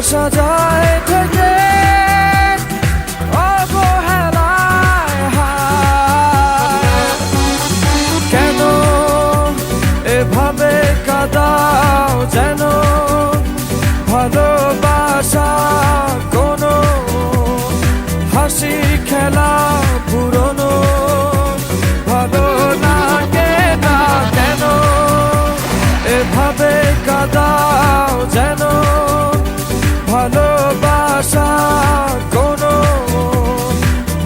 আসা যায় থেকে অবহেলায় হায়। কেন এভাবে কাঁদাও যেন ভালোবাসা কোনো হাসি খেলা পুরনো ভালো লাগে না। কেন এভাবে কাঁদাও যেন ভালোবাসা কোনো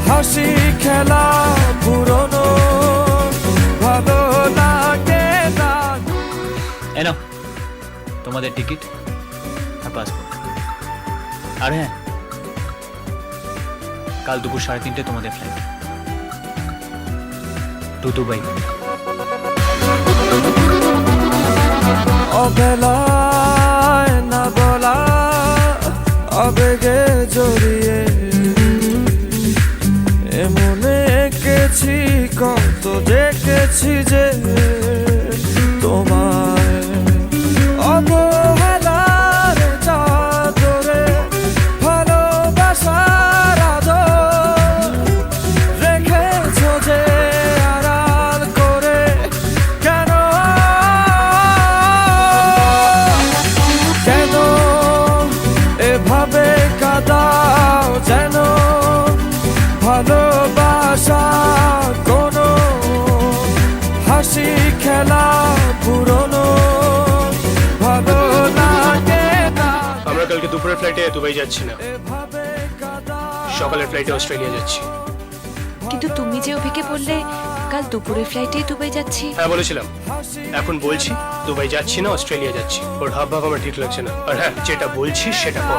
হাসি খেলা পুরনো ভালো লাগে না। এনো তোমাদের টিকিট আর পাসপোর্ট। আর হ্যাঁ, কাল দুপুর 3:30 তোমাদের ফ্লাইট টু দুবাই। অবেলায় না বলা আবেগে জড়িয়ে এমনে এঁকেছি কত দেখেছি যে তোমায় অবহেলার চাদরে ভালোবাসার আদর রেখেছো যে আড়াল করে। কেন কেন এভাবে কাঁদাও যেন ভালোবাসা কোনো হাসি খেলা পুরনো ভালো লাগে না। আমরা কালকে দুপুরের ফ্লাইটে দুবাই যাচ্ছি না, এভাবে সকালের ফ্লাইটে অস্ট্রেলিয়া যাচ্ছি। কিন্তু তুমি যে অভিকে বললে কাল দুপুরের ফ্লাইটে দুবাই যাচ্ছি। হ্যাঁ বলেছিলাম, এখন বলছি দুবাই যাচ্ছি না, অস্ট্রেলিয়া যাচ্ছি। ওর হাব ভাব আমার ঠিক লাগছে না। আর হ্যাঁ, যেটা বলছি সেটা কর।